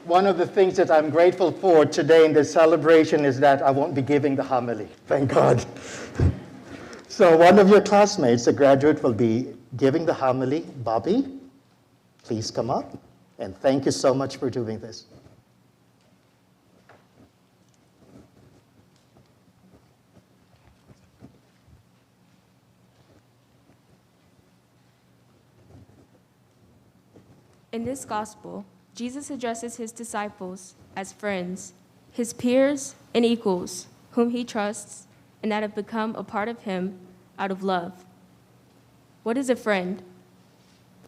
one of the things that I'm grateful for today in this celebration is that I won't be giving the homily. Thank God. So one of your classmates, a graduate, will be giving the homily. Bobbie, please come up. And thank you so much for doing this. In this gospel, Jesus addresses his disciples as friends, his peers and equals, whom he trusts and that have become a part of him out of love. What is a friend?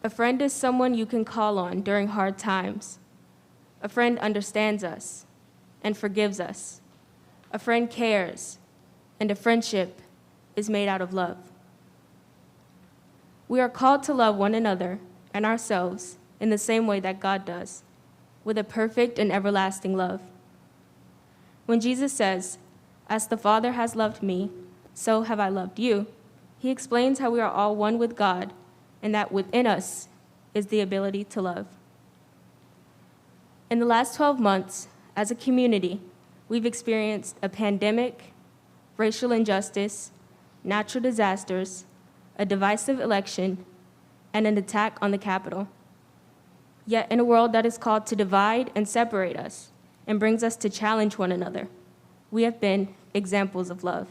A friend is someone you can call on during hard times. A friend understands us and forgives us. A friend cares, and a friendship is made out of love. We are called to love one another and ourselves in the same way that God does, with a perfect and everlasting love. When Jesus says, "As the Father has loved me, so have I loved you," he explains how we are all one with God and that within us is the ability to love. In the last 12 months, as a community, we've experienced a pandemic, racial injustice, natural disasters, a divisive election, and an attack on the Capitol. Yet in a world that is called to divide and separate us and brings us to challenge one another, we have been examples of love.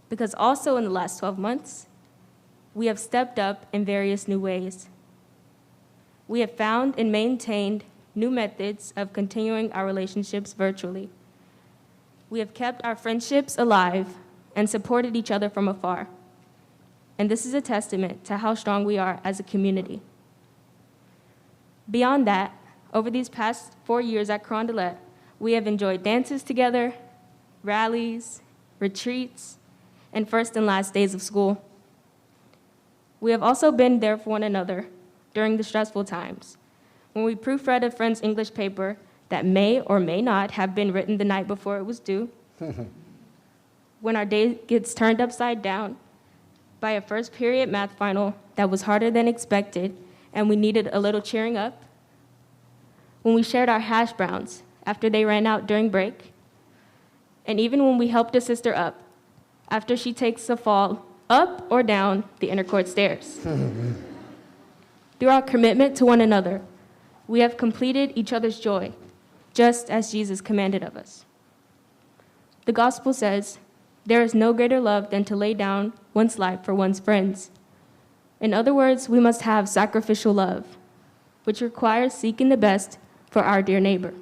Because also in the last 12 months, we have stepped up in various new ways. We have found and maintained new methods of continuing our relationships virtually. We have kept our friendships alive and supported each other from afar. And this is a testament to how strong we are as a community. Beyond that, over these past 4 years at Carondelet, we have enjoyed dances together, rallies, retreats, and first and last days of school. We have also been there for one another during the stressful times, when we proofread a friend's English paper that may or may not have been written the night before it was due, when our day gets turned upside down by a first period math final that was harder than expected and we needed a little cheering up, when we shared our hash browns after they ran out during break, and even when we helped a sister up after she takes a fall up or down the inner court stairs. Through our commitment to one another, we have completed each other's joy, just as Jesus commanded of us. The gospel says, "There is no greater love than to lay down one's life for one's friends." In other words, we must have sacrificial love, which requires seeking the best for our dear neighbor.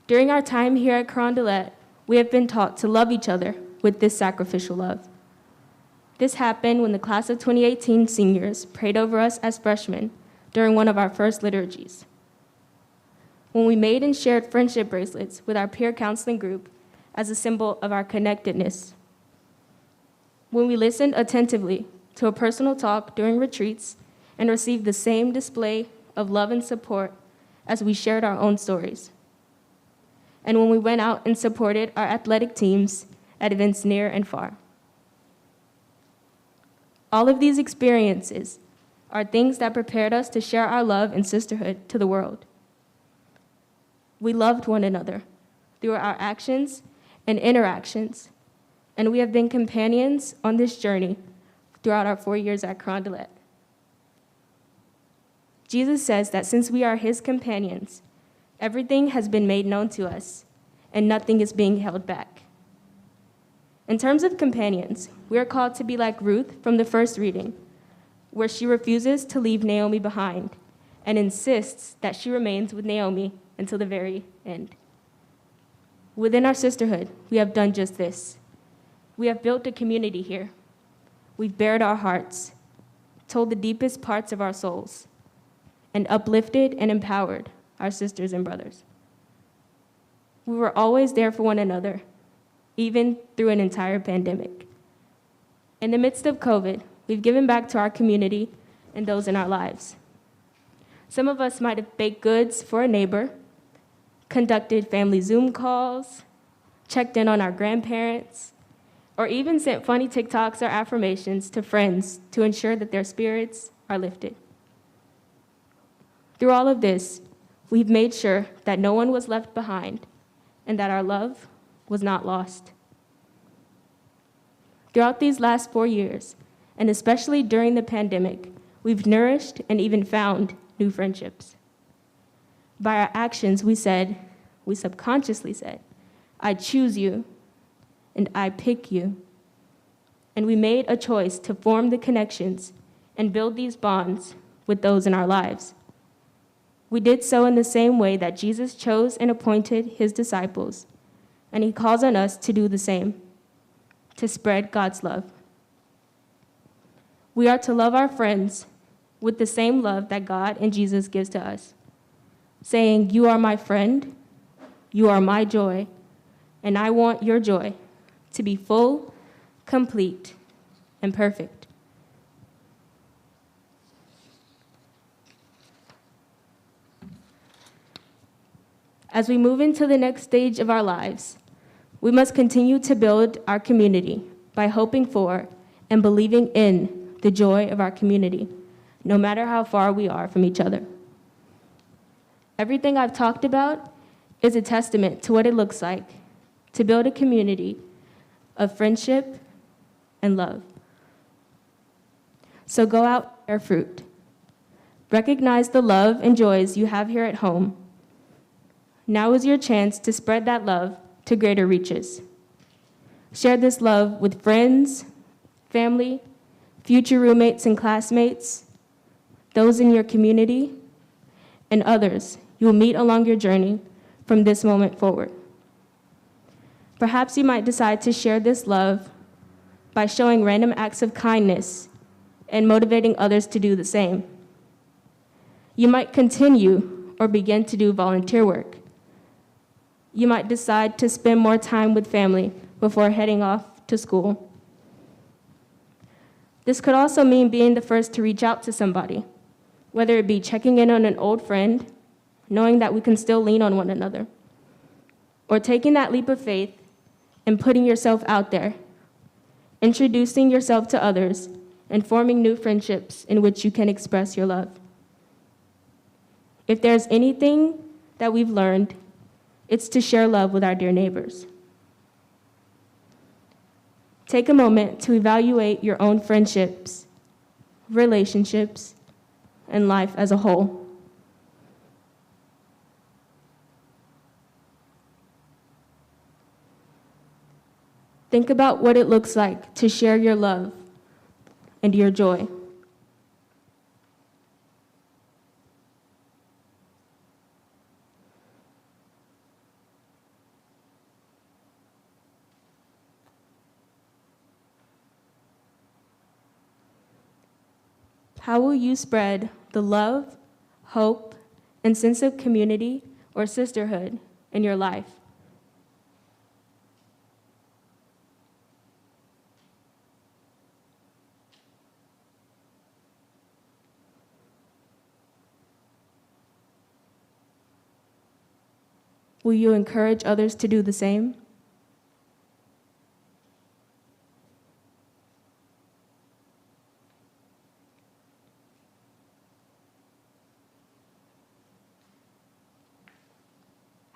During our time here at Carondelet, we have been taught to love each other with this sacrificial love. This happened when the class of 2018 seniors prayed over us as freshmen during one of our first liturgies. When we made and shared friendship bracelets with our peer counseling group as a symbol of our connectedness. When we listened attentively to a personal talk during retreats and received the same display of love and support as we shared our own stories. And when we went out and supported our athletic teams at events near and far. All of these experiences are things that prepared us to share our love and sisterhood to the world. We loved one another through our actions and interactions, and we have been companions on this journey throughout our 4 years at Carondelet. Jesus says that since we are his companions, everything has been made known to us, and nothing is being held back. In terms of companions, we are called to be like Ruth from the first reading, where she refuses to leave Naomi behind and insists that she remains with Naomi until the very end. Within our sisterhood, we have done just this. We have built a community here. We've bared our hearts, told the deepest parts of our souls, and uplifted and empowered our sisters and brothers. We were always there for one another, even through an entire pandemic. In the midst of COVID, we've given back to our community and those in our lives. Some of us might have baked goods for a neighbor, conducted family Zoom calls, checked in on our grandparents, or even sent funny TikToks or affirmations to friends to ensure that their spirits are lifted. Through all of this, we've made sure that no one was left behind and that our love was not lost. Throughout these last 4 years, and especially during the pandemic, we've nourished and even found new friendships. By our actions, we subconsciously said, I choose you and I pick you. And we made a choice to form the connections and build these bonds with those in our lives. We did so in the same way that Jesus chose and appointed his disciples, and he calls on us to do the same, to spread God's love. We are to love our friends with the same love that God and Jesus gives to us, saying, you are my friend, you are my joy, and I want your joy to be full, complete, and perfect. As we move into the next stage of our lives, we must continue to build our community by hoping for and believing in the joy of our community, no matter how far we are from each other. Everything I've talked about is a testament to what it looks like to build a community of friendship and love. So go out and bear fruit. Recognize the love and joys you have here at home. Now is your chance to spread that love to greater reaches. Share this love with friends, family, future roommates and classmates, those in your community, and others you will meet along your journey from this moment forward. Perhaps you might decide to share this love by showing random acts of kindness and motivating others to do the same. You might continue or begin to do volunteer work. You might decide to spend more time with family before heading off to school. This could also mean being the first to reach out to somebody, whether it be checking in on an old friend, knowing that we can still lean on one another, or taking that leap of faith and putting yourself out there, introducing yourself to others, and forming new friendships in which you can express your love. If there's anything that we've learned, it's to share love with our dear neighbors. Take a moment to evaluate your own friendships, relationships, and life as a whole. Think about what it looks like to share your love and your joy. How will you spread the love, hope, and sense of community or sisterhood in your life? Will you encourage others to do the same?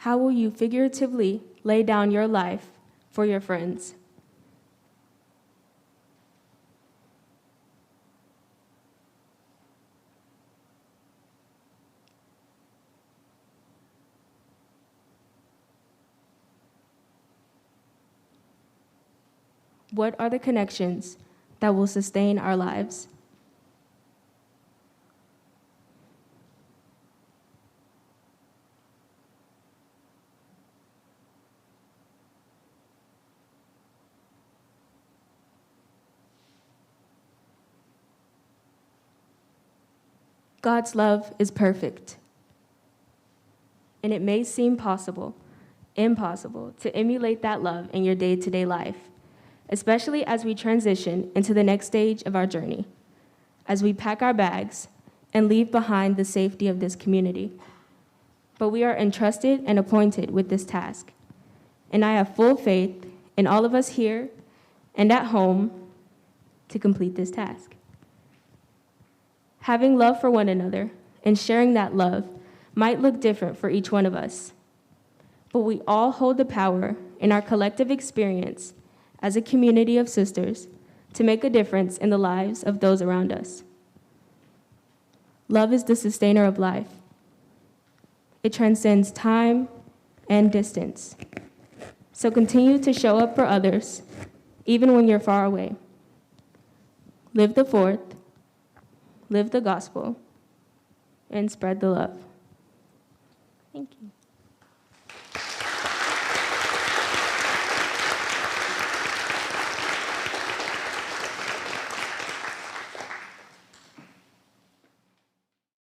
How will you figuratively lay down your life for your friends? What are the connections that will sustain our lives? God's love is perfect, and it may seem impossible to emulate that love in your day-to-day life, especially as we transition into the next stage of our journey, as we pack our bags and leave behind the safety of this community. But we are entrusted and appointed with this task, and I have full faith in all of us here and at home to complete this task. Having love for one another and sharing that love might look different for each one of us, but we all hold the power in our collective experience as a community of sisters to make a difference in the lives of those around us. Love is the sustainer of life. It transcends time and distance. So continue to show up for others, even when you're far away. Live the fourth, live the gospel, and spread the love. Thank you.